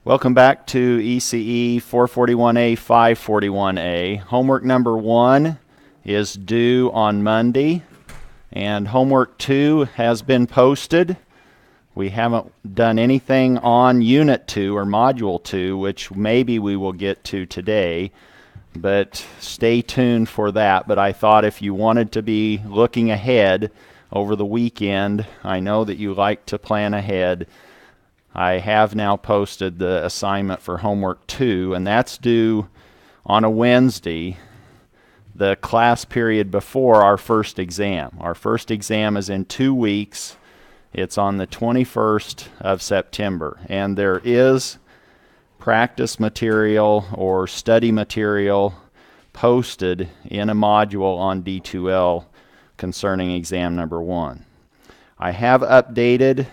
Welcome back to ECE 441A 541A. Homework number 1 is due on Monday, and homework 2 has been posted. We haven't done anything on Unit 2 or Module 2, which maybe we will get to today, but stay tuned for that. But I thought if you wanted to be looking ahead over the weekend, I know that you like to plan ahead, I have now posted the assignment for homework 2, and that's due on a Wednesday, the class period before our first exam. Our first exam is in 2 weeks. It's on the 21st of September, and there is practice material or study material posted in a module on D2L concerning exam number 1. I have updated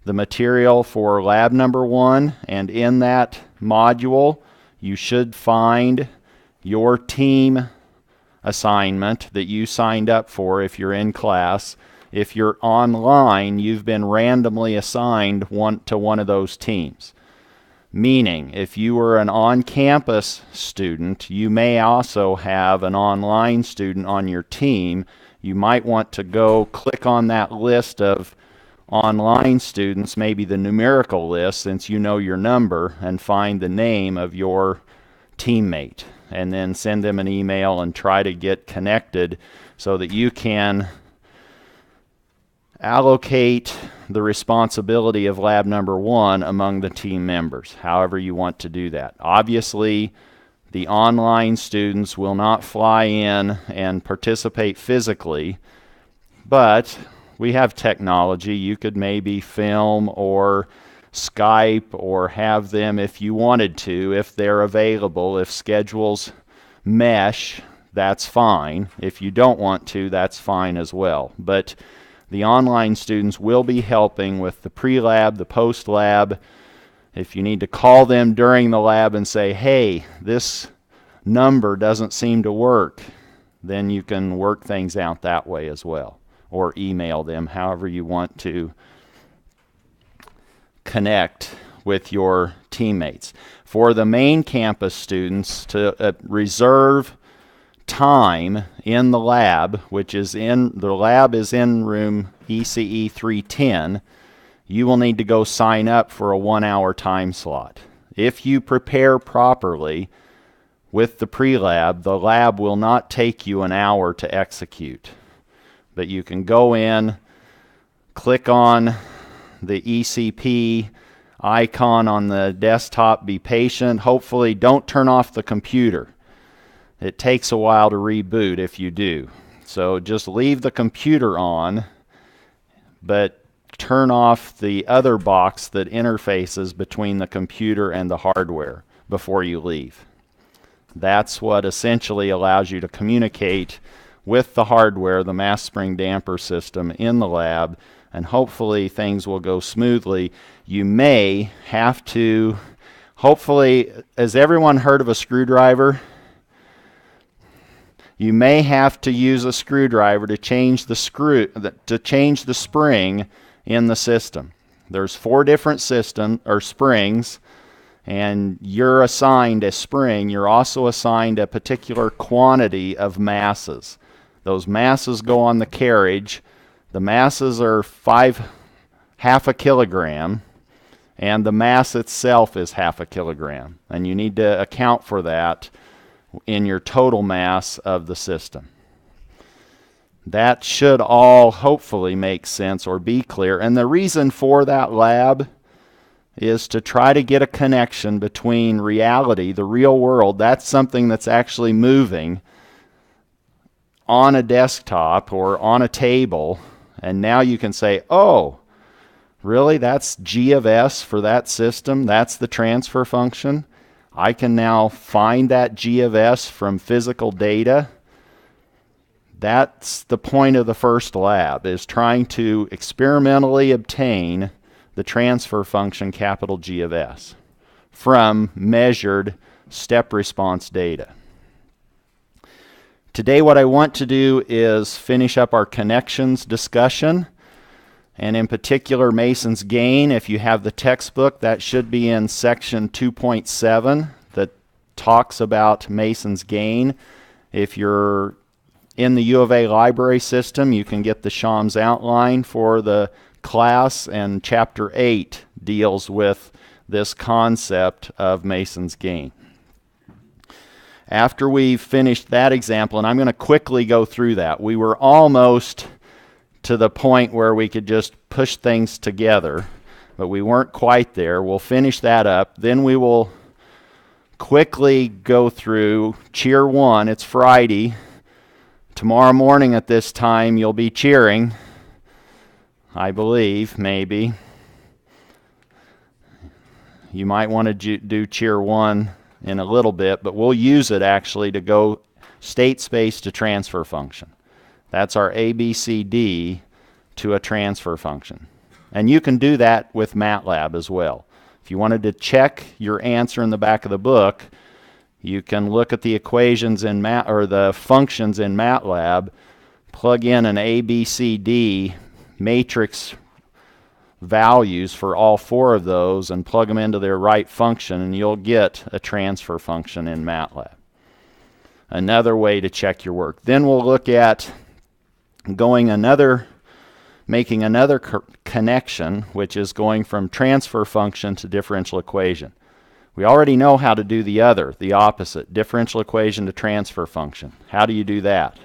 the material for lab number 1, and in that module you should find your team assignment that you signed up for if you're in class. If you're online, you've been randomly assigned to one of those teams. Meaning, if you were an on-campus student, you may also have an online student on your team. You might want to go click on that list of online students, maybe the numerical list, since you know your number, and find the name of your teammate, and then send them an email and try to get connected so that you can allocate the responsibility of lab number 1 among the team members, however you want to do that. Obviously, the online students will not fly in and participate physically, but we have technology. You could maybe film or Skype or have them if you wanted to, if they're available. If schedules mesh, that's fine. If you don't want to, that's fine as well. But the online students will be helping with the pre-lab, the post-lab. If you need to call them during the lab and say, hey, this number doesn't seem to work, then you can work things out that way as well, or email them, however you want to connect with your teammates. For the main campus students, to reserve time in the lab, which is in the lab is in room ECE 310, you will need to go sign up for a 1-hour time slot. If you prepare properly with the pre-lab, the lab will not take you an hour to execute. But you can go in, click on the ECP icon on the desktop, be patient. Hopefully don't turn off the computer. It takes a while to reboot if you do. So just leave the computer on, but turn off the other box that interfaces between the computer and the hardware before you leave. That's what essentially allows you to communicate with the hardware, the mass spring damper system in the lab, and hopefully things will go smoothly. You may have to, hopefully, has everyone heard of a screwdriver? You may have to use a screwdriver to change the spring in the system. There's 4 different springs, and you're assigned a spring. You're also assigned a particular quantity of masses. Those masses go on the carriage. The masses are half a kilogram, and the mass itself is half a kilogram. And you need to account for that in your total mass of the system. That should all hopefully make sense or be clear. And the reason for that lab is to try to get a connection between reality, the real world, that's something that's actually moving on a desktop or on a table, and now you can say, oh, really, that's G of S for that system, that's the transfer function. I can now find that G of S from physical data. That's the point of the first lab, is trying to experimentally obtain the transfer function capital G of S from measured step response data. Today what I want to do is finish up our connections discussion, And in particular, Mason's gain, if you have the textbook, that should be in section 2.7 that talks about Mason's gain. If you're in the U of A library system, you can get the Shams outline for the class, and chapter 8 deals with this concept of Mason's gain. After we've finished that example, and I'm going to quickly go through that, we were almost to the point where we could just push things together, but we weren't quite there. We'll finish that up. Then we will quickly go through cheer 1. It's Friday. Tomorrow morning at this time, you'll be cheering, I believe, maybe. You might want to do cheer 1 in a little bit, but we'll use it actually to go state space to transfer function. That's our ABCD to a transfer function. And you can do that with MATLAB as well. If you wanted to check your answer in the back of the book, you can look at the equations in or the functions in MATLAB, plug in an ABCD matrix values for all 4 of those, and plug them into their right function, and you'll get a transfer function in MATLAB. Another way to check your work. Then we'll look at making another connection, which is going from transfer function to differential equation. We already know how to do the opposite, differential equation to transfer function. How do you do that?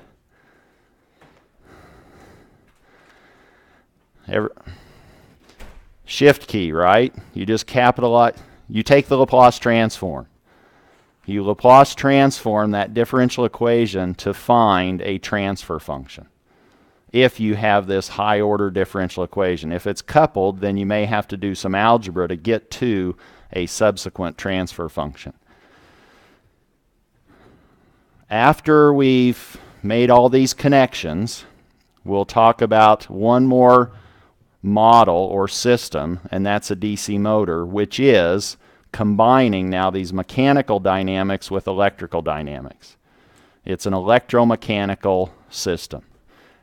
Shift key, right? You just capitalize, you take the Laplace transform. You Laplace transform that differential equation to find a transfer function. If you have this high order differential equation. If it's coupled, then you may have to do some algebra to get to a subsequent transfer function. After we've made all these connections, we'll talk about one more model or system, and that's a DC motor, which is combining now these mechanical dynamics with electrical dynamics. It's an electromechanical system.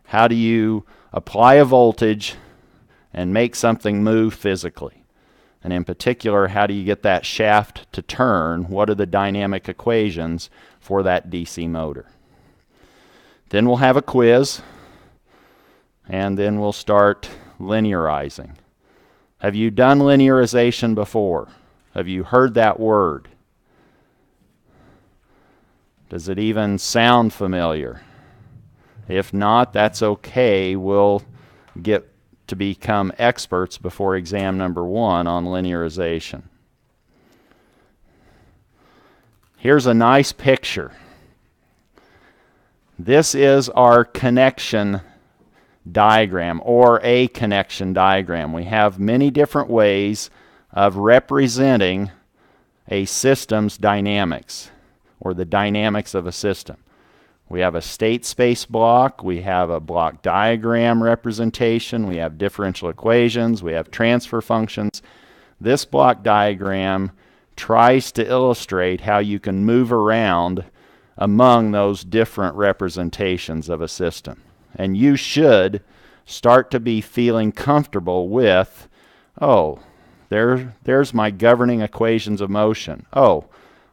How do you apply a voltage and make something move physically? And in particular, how do you get that shaft to turn? What are the dynamic equations for that DC motor? Then we'll have a quiz, and then we'll start linearizing. Have you done linearization before? Have you heard that word? Does it even sound familiar? If not, that's okay. We'll get to become experts before exam number 1 on linearization. Here's a nice picture. This is our connection diagram, or a connection diagram. We have many different ways of representing a system's dynamics, or the dynamics of a system. We have a state space block, we have a block diagram representation, we have differential equations, we have transfer functions. This block diagram tries to illustrate how you can move around among those different representations of a system. And you should start to be feeling comfortable with, oh, there's my governing equations of motion. Oh,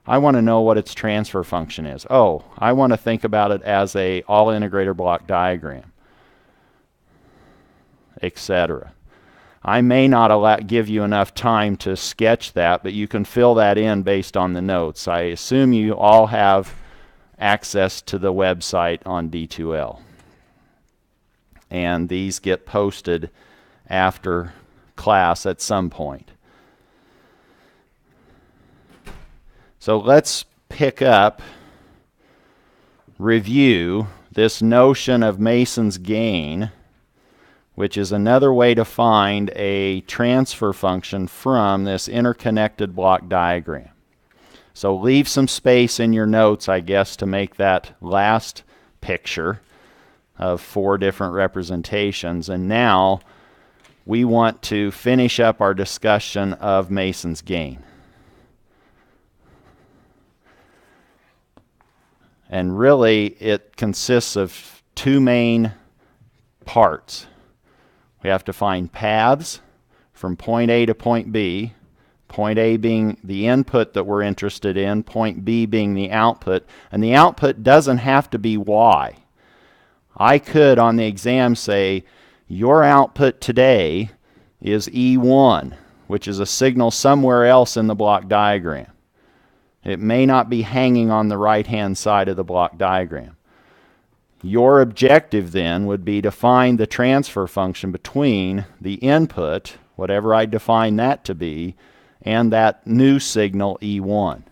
I want to know what its transfer function is. Oh, I want to think about it as a all-integrator block diagram, etc. I may not give you enough time to sketch that, but you can fill that in based on the notes. I assume you all have access to the website on D2L. And these get posted after class at some point. So let's pick up, review this notion of Mason's gain, which is another way to find a transfer function from this interconnected block diagram. So leave some space in your notes, I guess, to make that last picture of 4 different representations. And now we want to finish up our discussion of Mason's gain. And really, it consists of 2 main parts. We have to find paths from point A to point B, point A being the input that we're interested in, point B being the output, and the output doesn't have to be Y. I could on the exam say, your output today is E1, which is a signal somewhere else in the block diagram. It may not be hanging on the right-hand side of the block diagram. Your objective then would be to find the transfer function between the input, whatever I define that to be, and that new signal E1.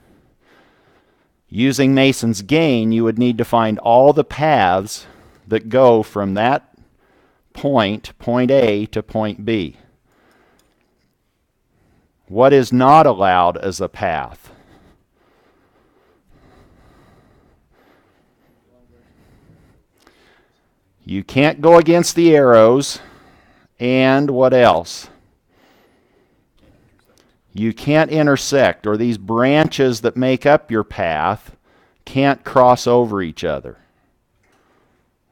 Using Mason's gain, you would need to find all the paths that go from that point A, to point B. What is not allowed as a path? You can't go against the arrows, and what else? You can't intersect, or these branches that make up your path can't cross over each other.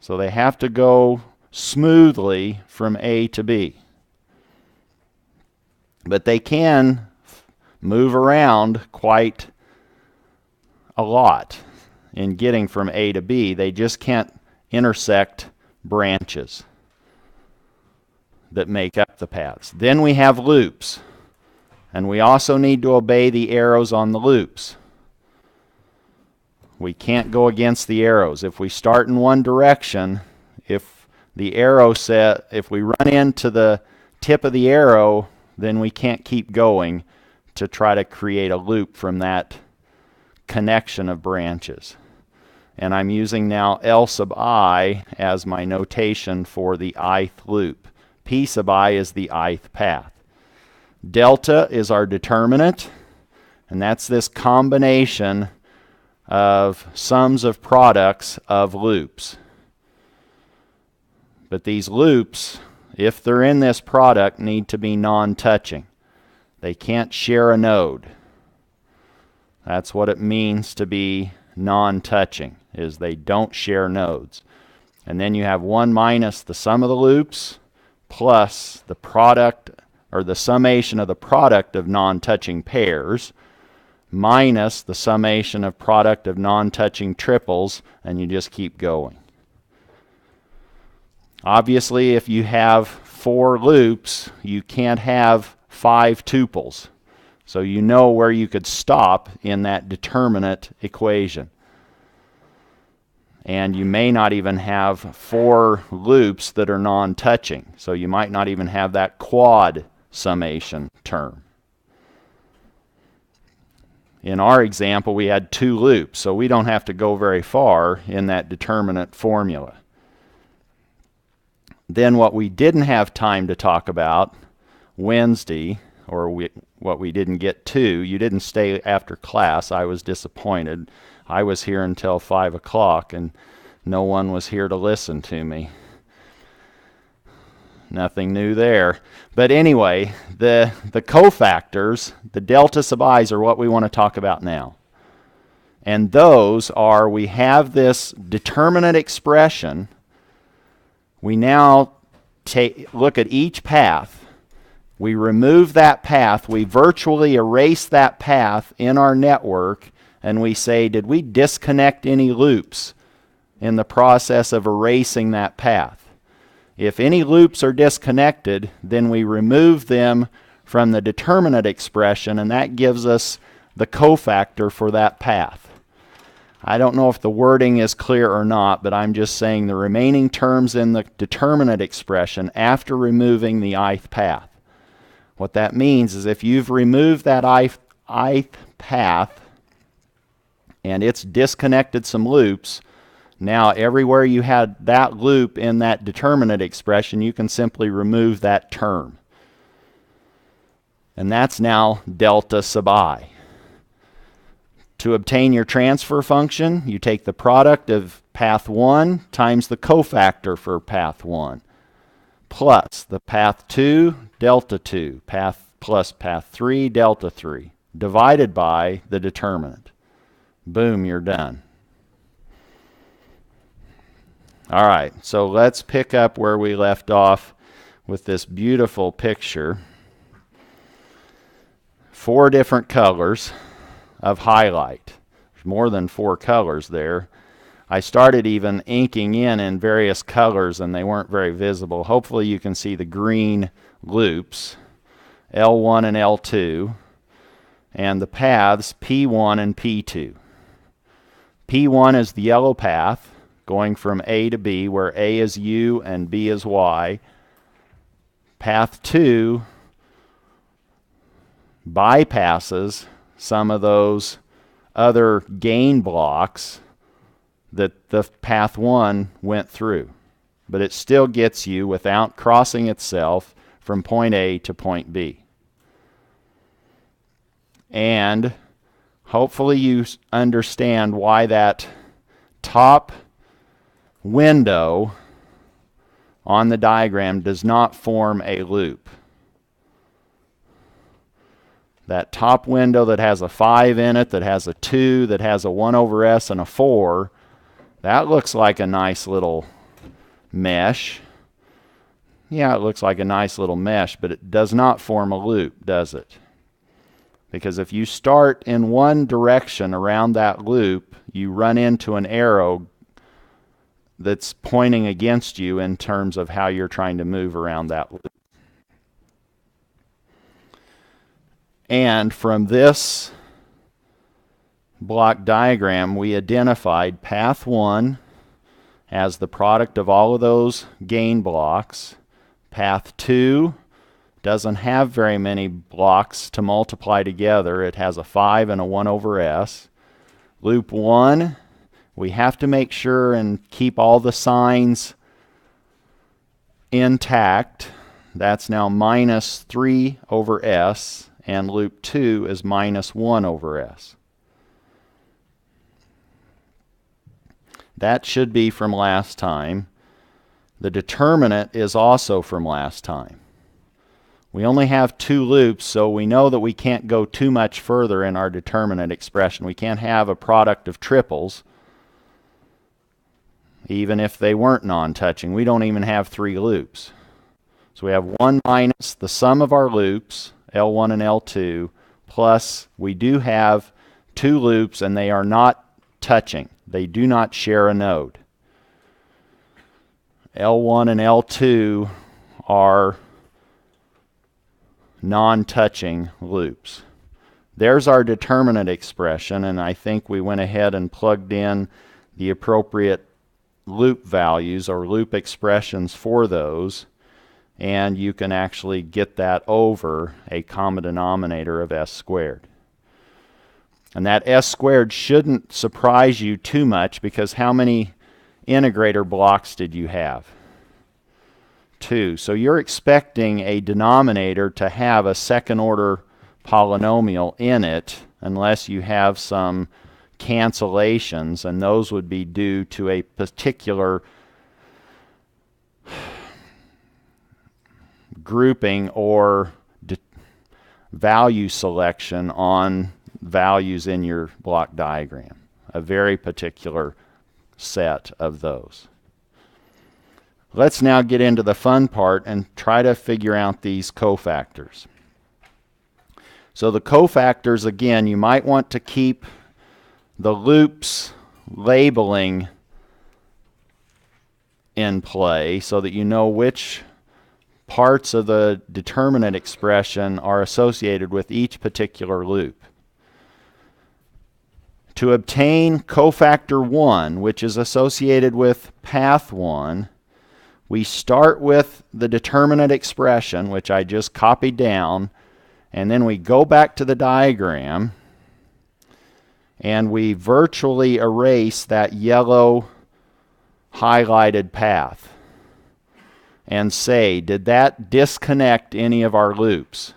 So they have to go smoothly from A to B. But they can move around quite a lot in getting from A to B. They just can't intersect branches that make up the paths. Then we have loops, and we also need to obey the arrows on the loops. We can't go against the arrows. If we start in one direction, if the arrow if we run into the tip of the arrow, then we can't keep going to try to create a loop from that connection of branches. And I'm using now L sub I as my notation for the ith loop. P sub I is the ith path. Delta is our determinant, and that's this combination of sums of products of loops. But these loops, if they're in this product, need to be non-touching. They can't share a node. That's what it means to be non-touching, is they don't share nodes. And then you have 1 minus the sum of the loops plus the product, or the summation of the product of non-touching pairs, minus the summation of product of non-touching triples, and you just keep going. Obviously, if you have 4 loops, you can't have 5 tuples. So you know where you could stop in that determinant equation. And you may not even have 4 loops that are non-touching. So you might not even have that quad summation term. In our example, we had 2 loops, so we don't have to go very far in that determinant formula. Then what we didn't have time to talk about Wednesday, or what we didn't get to, you didn't stay after class. I was disappointed. I was here until 5 o'clock, and no one was here to listen to me. Nothing new there. But anyway, the cofactors, the delta sub i's, are what we want to talk about now. And those are, we have this determinant expression. We now look at each path. We remove that path. We virtually erase that path in our network, and we say, did we disconnect any loops in the process of erasing that path? If any loops are disconnected, then we remove them from the determinant expression, and that gives us the cofactor for that path. I don't know if the wording is clear or not, but I'm just saying the remaining terms in the determinant expression after removing the ith path. What that means is if you've removed that ith path and it's disconnected some loops, now everywhere you had that loop in that determinant expression, you can simply remove that term. And that's now delta sub I. To obtain your transfer function, you take the product of path 1 times the cofactor for path 1, plus the path 2, delta 2, plus path 3, delta 3, divided by the determinant. Boom, you're done. All right, so let's pick up where we left off with this beautiful picture. 4 different colors of highlight. There's more than 4 colors there. I started even inking in various colors and they weren't very visible. Hopefully you can see the green loops, L1 and L2, and the paths P1 and P2. P1 is the yellow path going from A to B, where A is U and B is Y. Path 2 bypasses some of those other gain blocks that the path 1 went through, but it still gets you without crossing itself from point A to point B. And hopefully you understand why that top window on the diagram does not form a loop. That top window that has a 5 in it, that has a 2, that has a 1 over S and a 4, that looks like a nice little mesh. Yeah, it looks like a nice little mesh, but it does not form a loop, does it? Because if you start in one direction around that loop, you run into an arrow that's pointing against you in terms of how you're trying to move around that loop. And from this block diagram, we identified path 1 as the product of all of those gain blocks. Path 2 doesn't have very many blocks to multiply together. It has a 5 and a 1 over S. Loop 1, we have to make sure and keep all the signs intact. That's now minus 3 over S, and loop 2 is minus 1 over S. That should be from last time. The determinant is also from last time. We only have 2 loops, so we know that we can't go too much further in our determinant expression. We can't have a product of triples, even if they weren't non-touching. We don't even have 3 loops. So we have 1 minus the sum of our loops, L1 and L2, plus we do have 2 loops and they are not touching. They do not share a node. L1 and L2 are non-touching loops. There's our determinant expression, and I think we went ahead and plugged in the appropriate loop values or loop expressions for those, and you can actually get that over a common denominator of S squared. And that S squared shouldn't surprise you too much, because how many integrator blocks did you have? 2. So you're expecting a denominator to have a second order polynomial in it, unless you have some cancellations, and those would be due to a particular grouping or value selection on values in your block diagram. A very particular set of those. Let's now get into the fun part and try to figure out these cofactors. So the cofactors, again, you might want to keep the loops labeling in play so that you know which parts of the determinant expression are associated with each particular loop. To obtain cofactor 1, which is associated with path 1, we start with the determinant expression, which I just copied down, and then we go back to the diagram and we virtually erase that yellow highlighted path and say, did that disconnect any of our loops?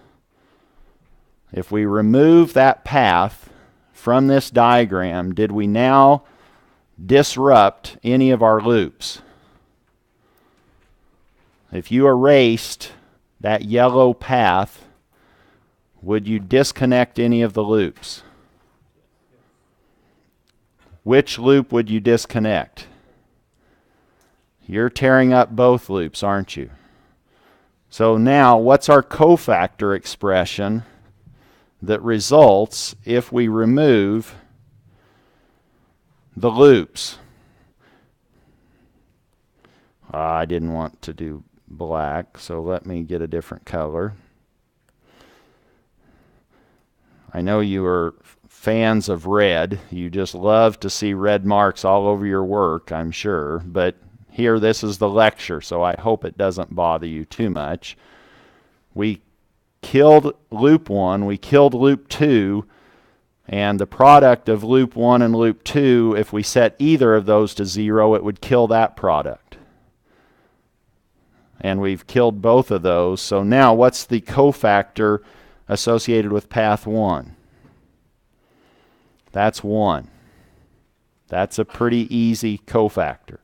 If we remove that path from this diagram, did we now disrupt any of our loops? If you erased that yellow path, would you disconnect any of the loops? Which loop would you disconnect? You're tearing up both loops, aren't you? So now, what's our cofactor expression that results if we remove the loops? I didn't want to do black, so let me get a different color. I know you are fans of red. You just love to see red marks all over your work, I'm sure. But here, this is the lecture, so I hope it doesn't bother you too much. We killed loop 1, we killed loop 2, and the product of loop 1 and loop 2, if we set either of those to 0, it would kill that product. And we've killed both of those. So now what's the cofactor associated with path 1? That's 1. That's a pretty easy cofactor.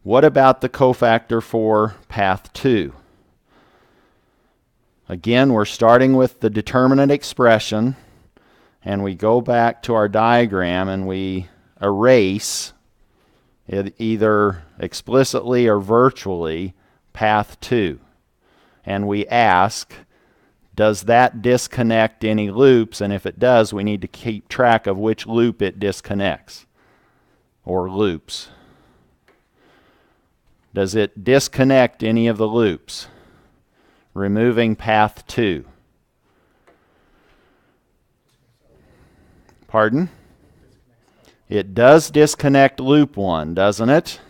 What about the cofactor for path 2? Again, we're starting with the determinant expression, and we go back to our diagram and we erase either explicitly or virtually path 2. And we ask, does that disconnect any loops? And if it does, we need to keep track of which loop it disconnects, or loops. Does it disconnect any of the loops? Removing path 2. Pardon? It does disconnect loop 1, doesn't it?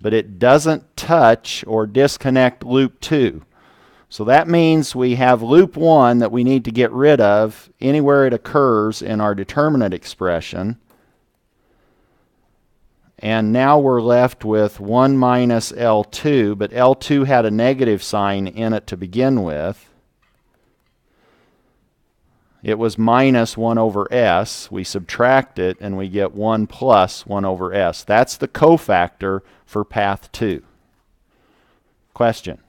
But it doesn't touch or disconnect loop 2. So that means we have loop 1 that we need to get rid of anywhere it occurs in our determinant expression. And now we're left with 1 minus L2, but L2 had a negative sign in it to begin with. It was minus 1 over S. We subtract it and we get 1 plus 1 over S. That's the cofactor for path 2. Question?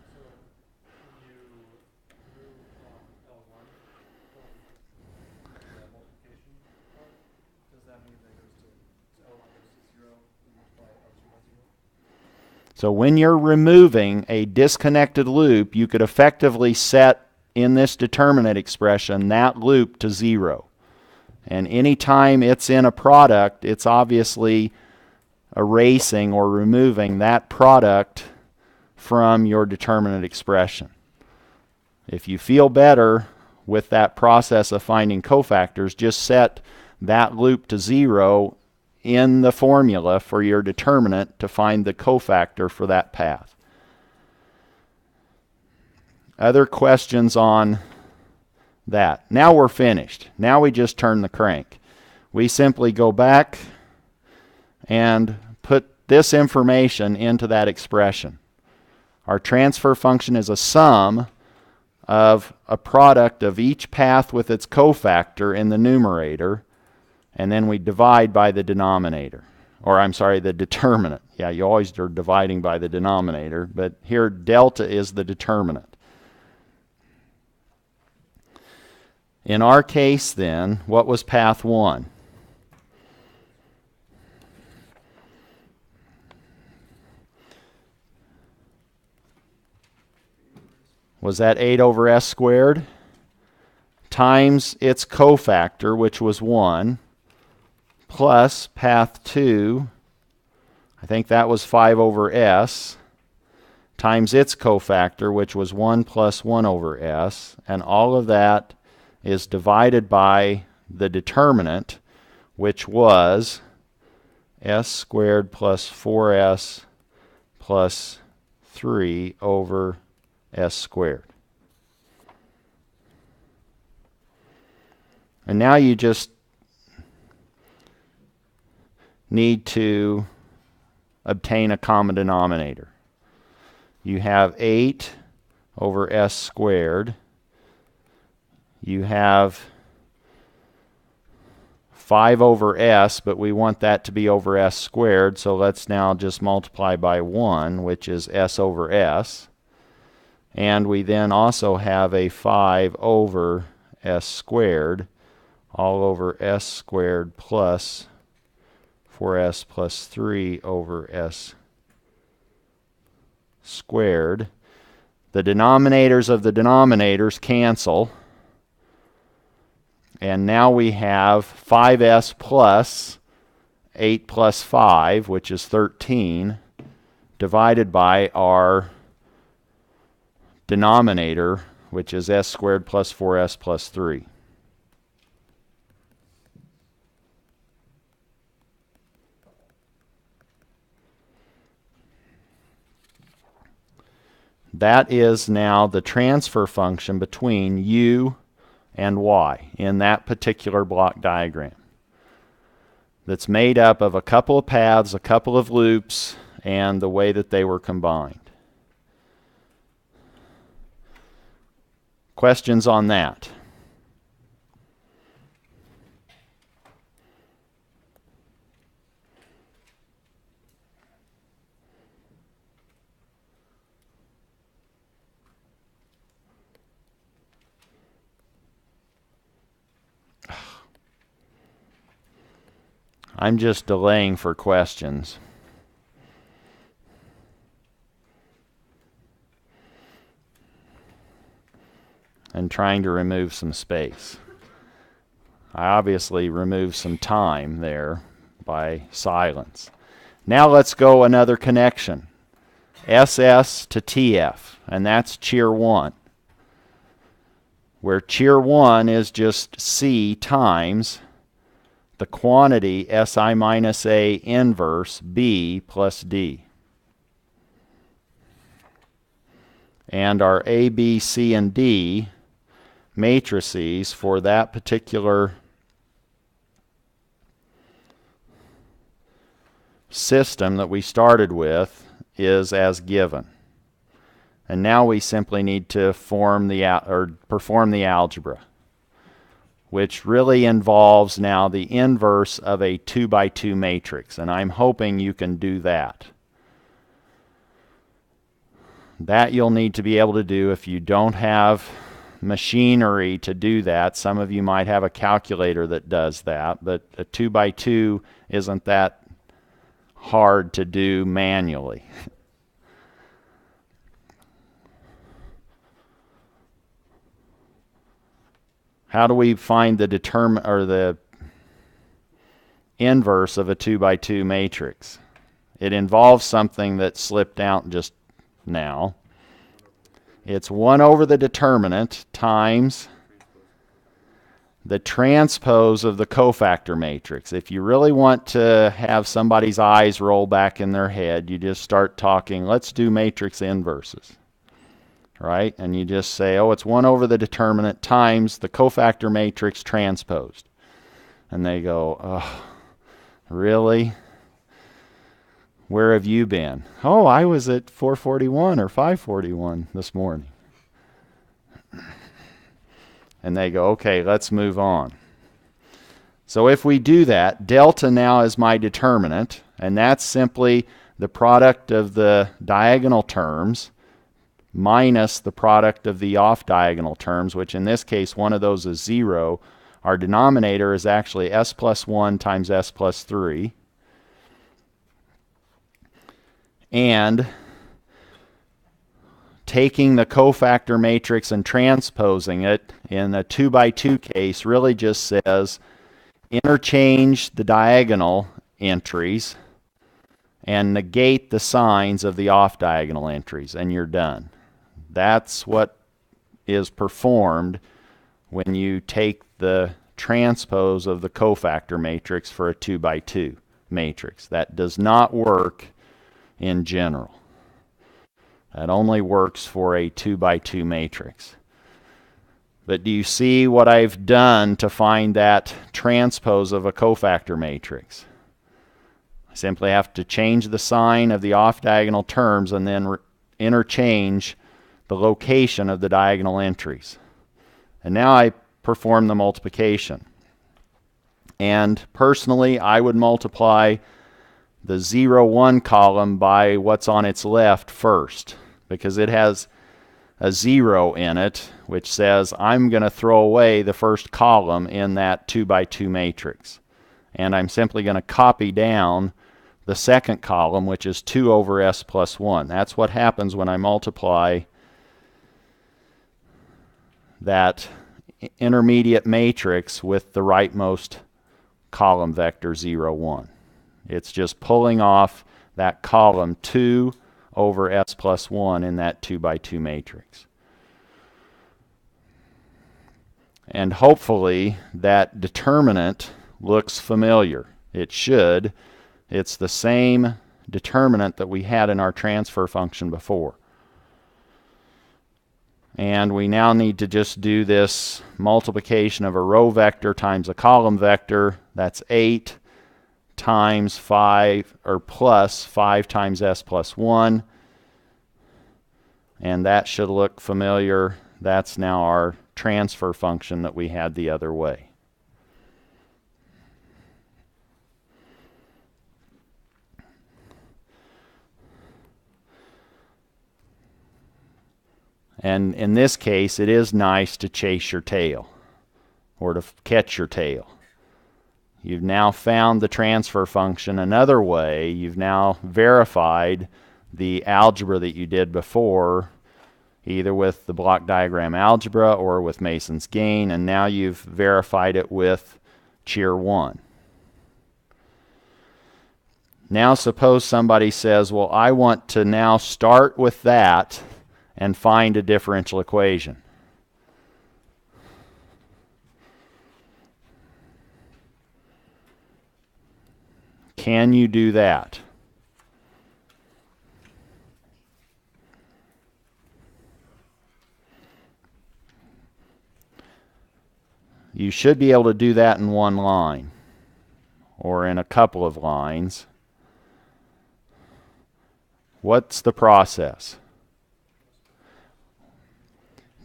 So when you're removing a disconnected loop, you could effectively set in this determinant expression that loop to 0. And anytime it's in a product, it's obviously erasing or removing that product from your determinant expression. If you feel better with that process of finding cofactors, just set that loop to 0 in the formula for your determinant to find the cofactor for that path. Other questions on that? Now we're finished. Now we just turn the crank. We simply go back and put this information into that expression. Our transfer function is a sum of a product of each path with its cofactor in the numerator, and then we divide by the denominator. Or I'm sorry, the determinant. Yeah, you always are dividing by the denominator, but here delta is the determinant. In our case then, what was path 1? Was that 8 over s squared times its cofactor, which was 1, plus path 2, I think that was 5 over s, times its cofactor, which was 1 plus 1 over s, and all of that is divided by the determinant, which was s squared plus 4s plus 3 over s squared. And now you just need to obtain a common denominator. You have 8 over s squared. You have 5 over s, but we want that to be over s squared, so let's now just multiply by 1, which is s over s. And we then also have a 5 over s squared, all over s squared plus 4s plus 3 over s squared. The denominators of the denominators cancel. And now we have 5s plus 8 plus 5, which is 13, divided by our denominator, which is s squared plus 4s plus 3. That is now the transfer function between u and y in that particular block diagram. That's made up of a couple of paths, a couple of loops, and the way that they were combined. Questions on that? I'm just delaying for questions. And trying to remove some space. I obviously removed some time there by silence. Now let's go another connection. SS to TF, and that's cheer 1. Where cheer 1 is just C times the quantity SI minus A inverse B plus D. And our A, B, C, and D matrices for that particular system that we started with is as given. And now we simply need to perform the algebra, which really involves now the inverse of a 2 by 2 matrix, and I'm hoping you can do that. That you'll need to be able to do if you don't have machinery to do that. Some of you might have a calculator that does that, but a 2 by 2 isn't that hard to do manually. How do we find the inverse of a 2 by 2 matrix? It involves something that slipped out just now. It's 1 over the determinant times the transpose of the cofactor matrix. If you really want to have somebody's eyes roll back in their head, you just start talking, let's do matrix inverses. Right? And you just say, oh, it's 1 over the determinant times the cofactor matrix transposed. And they go, oh, really? Where have you been? Oh, I was at 441 or 541 this morning. And they go, okay, let's move on. So if we do that, delta now is my determinant, and that's simply the product of the diagonal terms minus the product of the off-diagonal terms, which in this case, one of those is 0. Our denominator is actually s plus 1 times s plus 3. And taking the cofactor matrix and transposing it in a 2 by 2 case really just says interchange the diagonal entries and negate the signs of the off-diagonal entries, and you're done. That's what is performed when you take the transpose of the cofactor matrix for a 2 by 2 matrix. That does not work in general. That only works for a 2 by 2 matrix. But do you see what I've done to find that transpose of a cofactor matrix? I simply have to change the sign of the off-diagonal terms and then interchange the location of the diagonal entries. And now I perform the multiplication. And personally, I would multiply the 0, 1 column by what's on its left first, because it has a 0 in it, which says I'm going to throw away the first column in that 2 by 2 matrix. And I'm simply going to copy down the second column, which is 2 over s plus 1. That's what happens when I multiply that intermediate matrix with the rightmost column vector 0, 1. It's just pulling off that column 2 over s plus 1 in that 2 by 2 matrix. And hopefully that determinant looks familiar. It should. It's the same determinant that we had in our transfer function before. And we now need to just do this multiplication of a row vector times a column vector. That's 8 times 5, or plus 5 times s plus 1. And that should look familiar. That's now our transfer function that we had the other way. And in this case, it is nice to chase your tail, or to catch your tail. You've now found the transfer function another way. You've now verified the algebra that you did before, either with the block diagram algebra or with Mason's gain, and now you've verified it with cheer 1. Now suppose somebody says, well, I want to now start with that and find a differential equation. Can you do that? You should be able to do that in one line, or in a couple of lines. What's the process?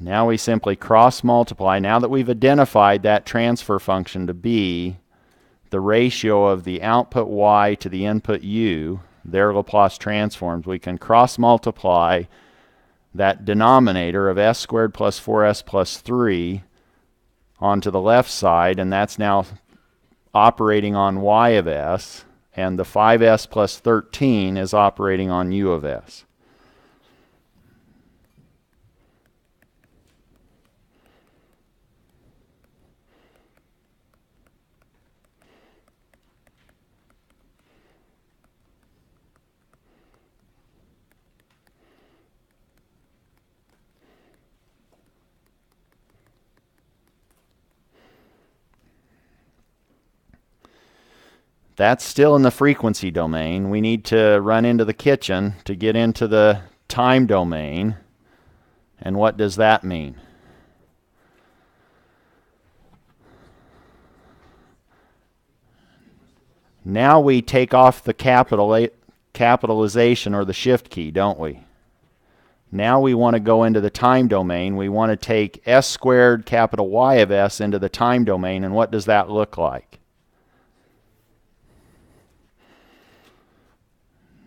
Now we simply cross multiply. Now that we've identified that transfer function to be the ratio of the output y to the input u, their Laplace transforms, we can cross multiply that denominator of s squared plus 4s plus 3 onto the left side, and that's now operating on y of s, and the 5s plus 13 is operating on u of s. That's still in the frequency domain. We need to run into the kitchen to get into the time domain. And what does that mean? Now we take off the capitalization or the shift key, don't we? Now we want to go into the time domain. We want to take s squared capital Y of s into the time domain. And what does that look like?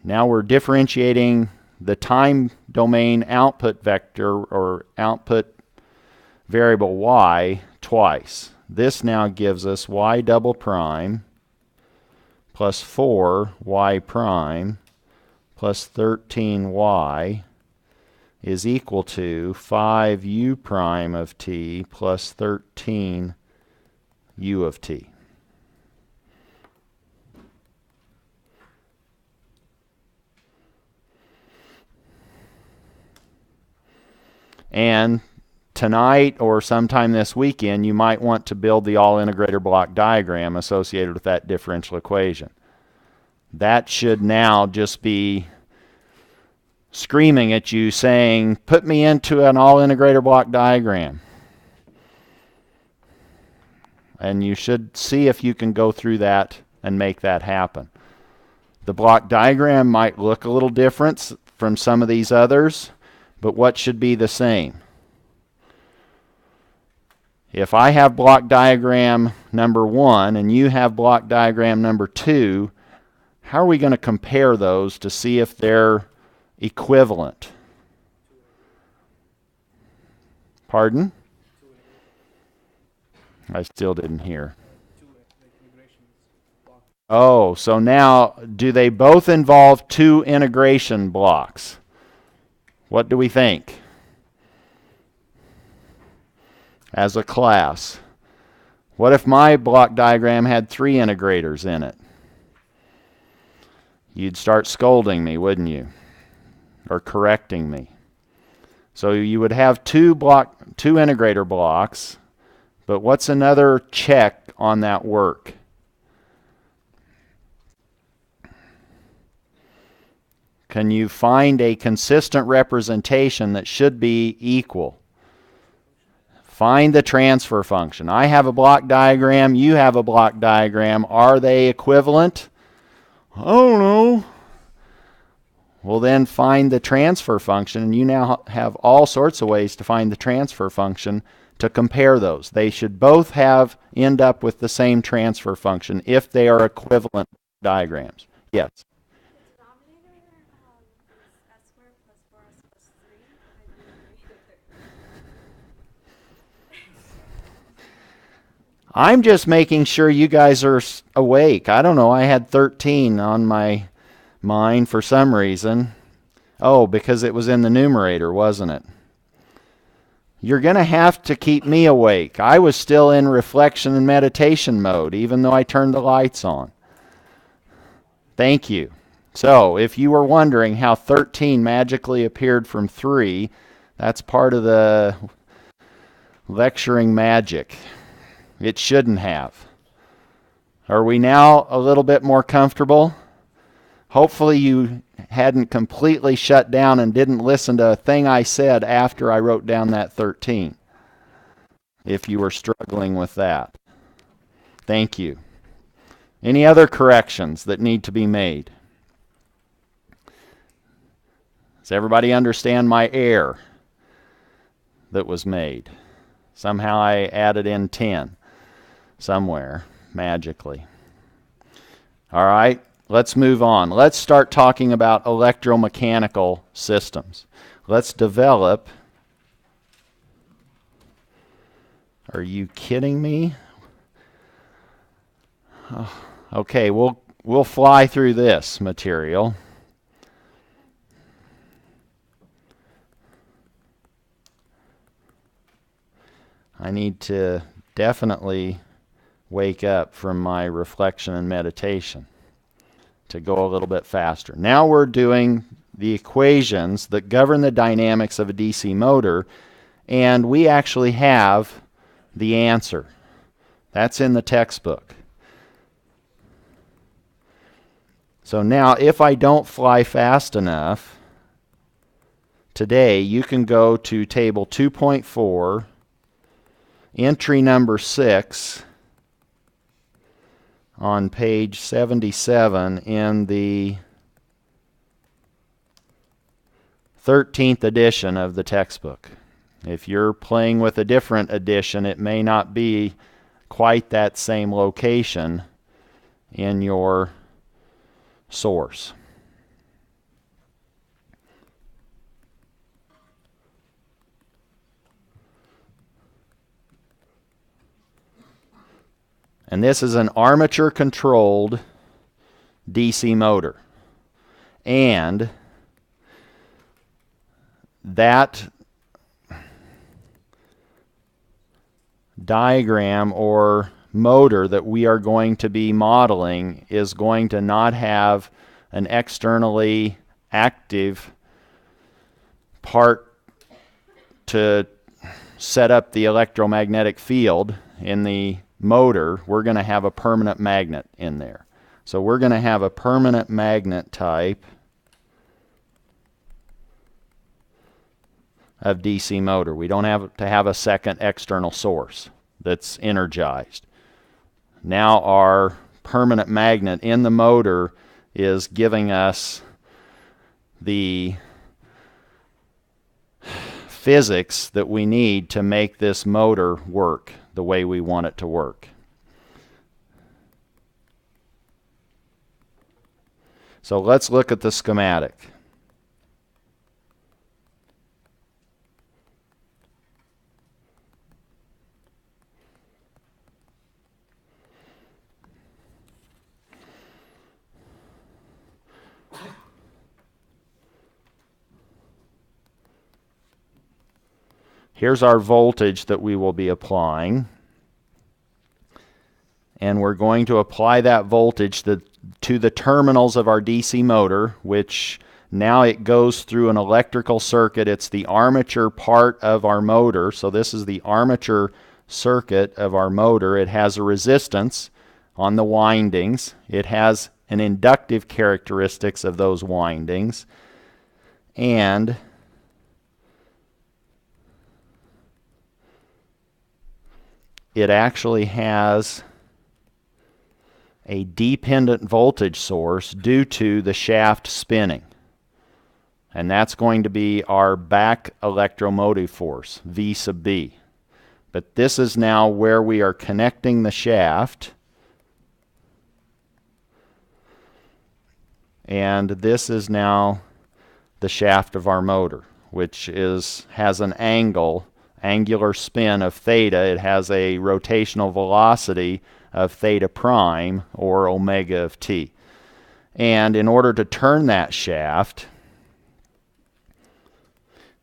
Now we're differentiating the time domain output vector, or output variable y, twice. This now gives us y double prime plus 4y prime plus 13y is equal to 5u prime of t plus 13u of t. And tonight or sometime this weekend, you might want to build the all-integrator block diagram associated with that differential equation. That should now just be screaming at you saying, put me into an all-integrator block diagram. And you should see if you can go through that and make that happen. The block diagram might look a little different from some of these others, but what should be the same? If I have block diagram number 1 and you have block diagram number 2, how are we going to compare those to see if they're equivalent? Pardon? I still didn't hear. Oh, so now do they both involve two integration blocks? What do we think as a class? What if my block diagram had three integrators in it? You'd start scolding me, wouldn't you? Or correcting me. So you would have two integrator blocks, but what's another check on that work? Can you find a consistent representation that should be equal? Find the transfer function. I have a block diagram, you have a block diagram. Are they equivalent? I don't know. Well, then find the transfer function, and you now have all sorts of ways to find the transfer function to compare those. They should both end up with the same transfer function if they are equivalent diagrams. Yes. I'm just making sure you guys are awake. I don't know. I had 13 on my mind for some reason. Oh, because it was in the numerator, wasn't it? You're going to have to keep me awake. I was still in reflection and meditation mode, even though I turned the lights on. Thank you. So, if you were wondering how 13 magically appeared from 3, that's part of the lecturing magic. It shouldn't have. Are we now a little bit more comfortable? Hopefully you hadn't completely shut down and didn't listen to a thing I said after I wrote down that 13, if you were struggling with that. Thank you. Any other corrections that need to be made? Does everybody understand my error that was made? Somehow I added in 10 somewhere magically. All right, let's move on. Let's start talking about electromechanical systems. Let's develop. Are you kidding me? Oh, okay, we'll fly through this material. I need to definitely wake up from my reflection and meditation to go a little bit faster. Now we're doing the equations that govern the dynamics of a DC motor, and we actually have the answer. That's in the textbook. So now if I don't fly fast enough, today you can go to table 2.4, entry number 6, on page 77 in the 13th edition of the textbook. If you're playing with a different edition, it may not be quite that same location in your source. And this is an armature-controlled DC motor. And that diagram or motor that we are going to be modeling is going to not have an externally active part to set up the electromagnetic field in the motor. We're going to have a permanent magnet in there. So we're going to have a permanent magnet type of DC motor. We don't have to have a second external source that's energized. Now our permanent magnet in the motor is giving us the physics that we need to make this motor work the way we want it to work. So let's look at the schematic. Here's our voltage that we will be applying. And we're going to apply that voltage to the terminals of our DC motor, which now it goes through an electrical circuit. It's the armature part of our motor. So this is the armature circuit of our motor. It has a resistance on the windings. It has an inductive characteristics of those windings. And it actually has a dependent voltage source due to the shaft spinning. And that's going to be our back electromotive force, V sub B. But this is now where we are connecting the shaft. And this is now the shaft of our motor, which has an angular spin of theta. It has a rotational velocity of theta prime, or omega of t. And in order to turn that shaft,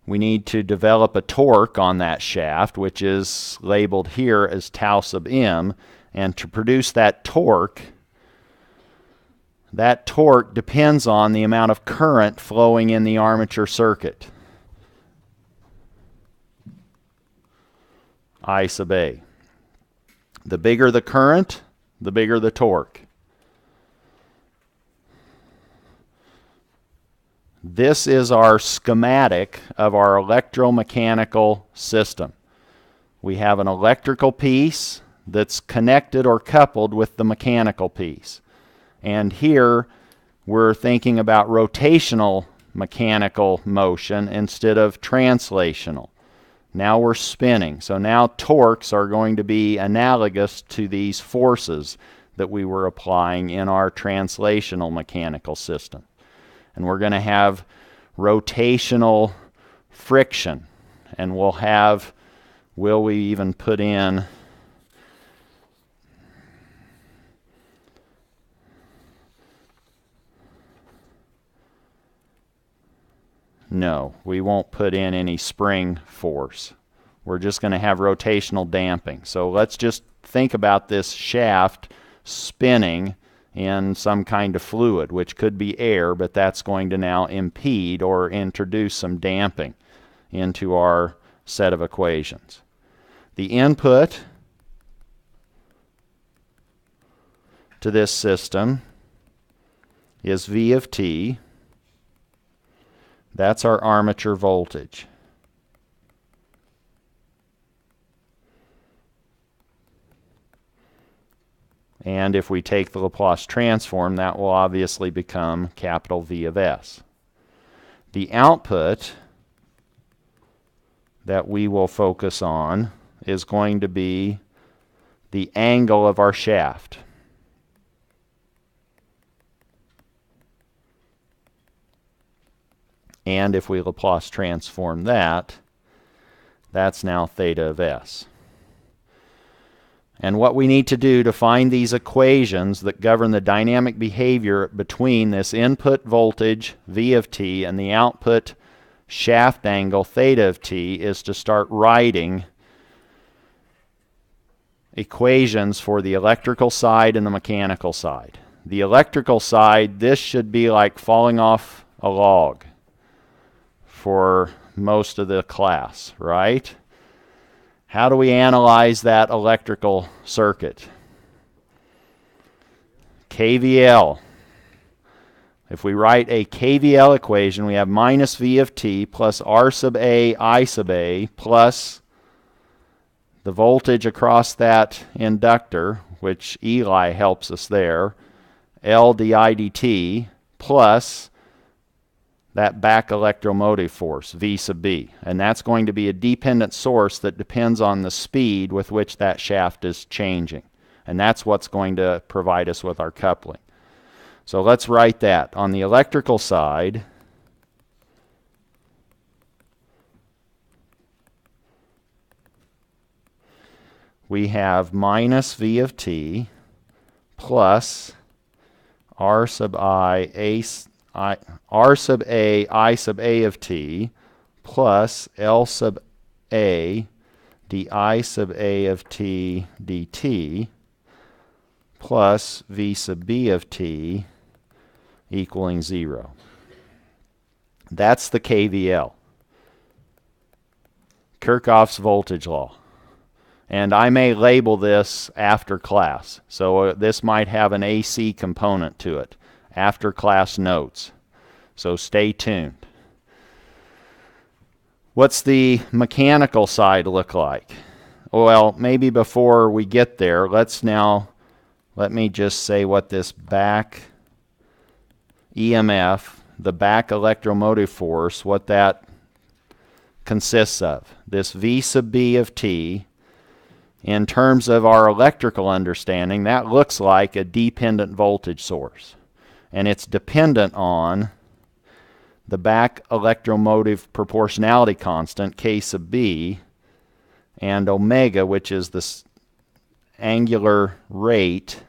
we need to develop a torque on that shaft, which is labeled here as tau sub m. And to produce that torque depends on the amount of current flowing in the armature circuit, I sub A. The bigger the current, the bigger the torque. This is our schematic of our electromechanical system. We have an electrical piece that's connected or coupled with the mechanical piece. And here we're thinking about rotational mechanical motion instead of translational. Now we're spinning. So now torques are going to be analogous to these forces that we were applying in our translational mechanical system. And we're going to have rotational friction. And will we even put in No, we won't put in any spring force. We're just going to have rotational damping. So let's just think about this shaft spinning in some kind of fluid, which could be air, but that's going to now impede or introduce some damping into our set of equations. The input to this system is V of t. That's our armature voltage. And if we take the Laplace transform, that will obviously become capital V of S. The output that we will focus on is going to be the angle of our shaft. And if we Laplace transform that, that's now theta of S. And what we need to do to find these equations that govern the dynamic behavior between this input voltage, V of t, and the output shaft angle, theta of t, is to start writing equations for the electrical side and the mechanical side. The electrical side, this should be like falling off a log for most of the class, right? How do we analyze that electrical circuit? KVL. If we write a KVL equation, we have minus V of t plus R sub A I sub A plus the voltage across that inductor, which Eli helps us there, L di dt, plus that back electromotive force, V sub B. And that's going to be a dependent source that depends on the speed with which that shaft is changing. And that's what's going to provide us with our coupling. So let's write that. On the electrical side, we have minus V of t plus R sub R sub A I sub A of t plus L sub A di sub A of t dt plus V sub B of t equaling 0. That's the KVL, Kirchhoff's voltage law. And I may label this after class. So this might have an AC component to it, after class notes. So stay tuned. What's the mechanical side look like? Well, maybe before we get there, let me just say what this back EMF, the back electromotive force, what that consists of. This V sub B of t, in terms of our electrical understanding, that looks like a dependent voltage source. And it's dependent on the back electromotive proportionality constant, K sub B, and omega, which is the angular rate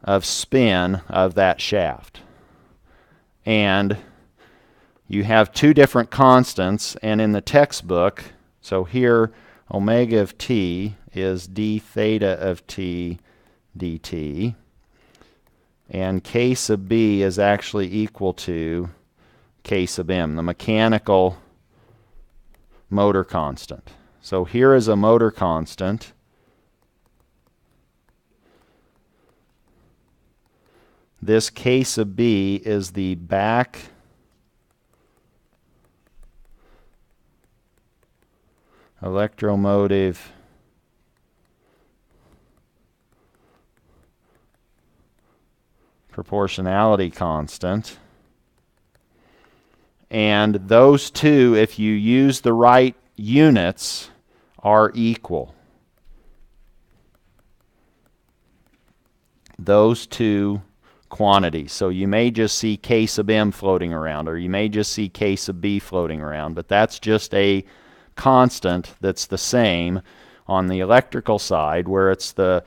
of spin of that shaft. And you have two different constants, and in the textbook, so here omega of t is d theta of t dt, and K sub B is actually equal to K sub M, the mechanical motor constant. So here is a motor constant. This K sub B is the back electromotive proportionality constant. And those two, if you use the right units, are equal. Those two quantities. So you may just see K sub M floating around, or you may just see K sub B floating around, but that's just a constant that's the same on the electrical side, where it's the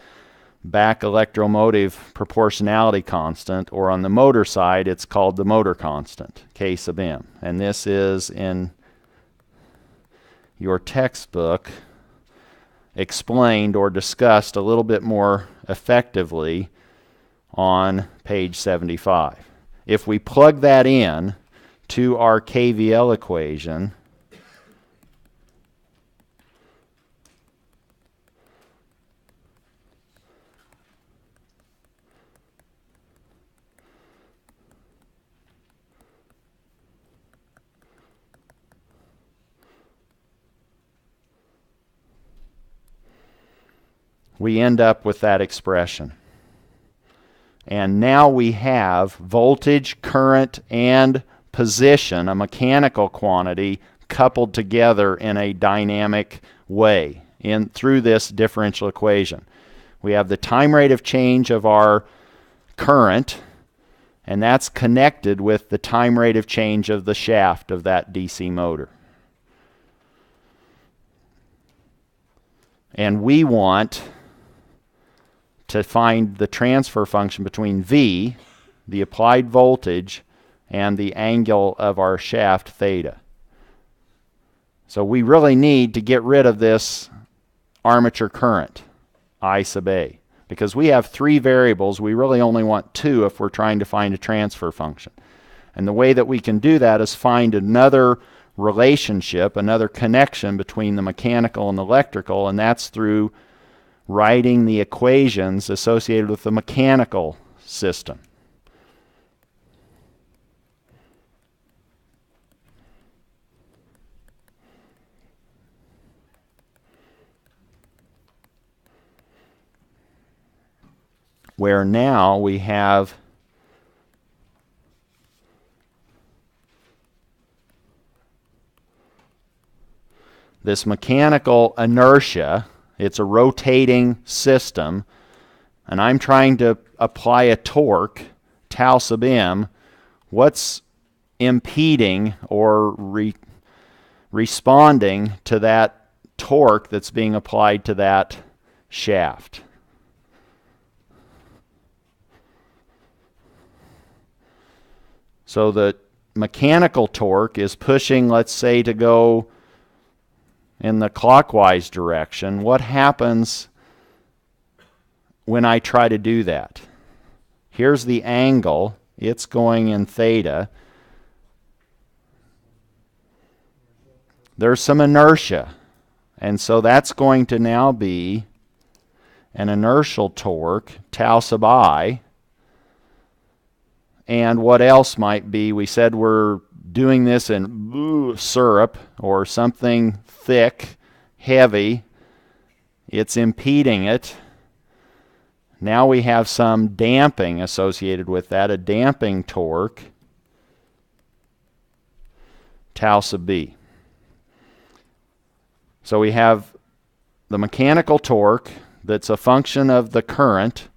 back electromotive proportionality constant, or on the motor side it's called the motor constant, K sub M. And this is in your textbook explained or discussed a little bit more effectively on page 75. If we plug that in to our KVL equation, we end up with that expression. And now we have voltage, current, and position, a mechanical quantity, coupled together in a dynamic way through this differential equation. We have the time rate of change of our current, and that's connected with the time rate of change of the shaft of that DC motor. And we want to find the transfer function between V, the applied voltage, and the angle of our shaft theta. So we really need to get rid of this armature current, I sub A. Because we have three variables, we really only want two if we're trying to find a transfer function. And the way that we can do that is find another relationship, another connection between the mechanical and the electrical, and that's through writing the equations associated with the mechanical system. Where now we have this mechanical inertia. It's a rotating system, and I'm trying to apply a torque, tau sub m. What's impeding or responding to that torque that's being applied to that shaft? So the mechanical torque is pushing, let's say, to go in the clockwise direction, what happens when I try to do that? Here's the angle. It's going in theta. There's some inertia. And so that's going to now be an inertial torque, tau sub I. And what else might be? We said we're doing this in syrup or something thick, heavy. It's impeding it. Now we have some damping associated with that, a damping torque, tau sub B. So we have the mechanical torque that's a function of the current,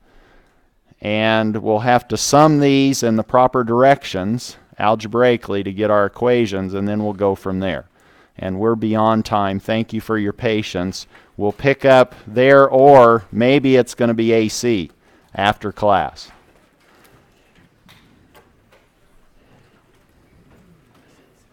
and we'll have to sum these in the proper directions algebraically to get our equations, and then we'll go from there. And we're beyond time. Thank you for your patience. We'll pick up there, or maybe it's going to be AC after class.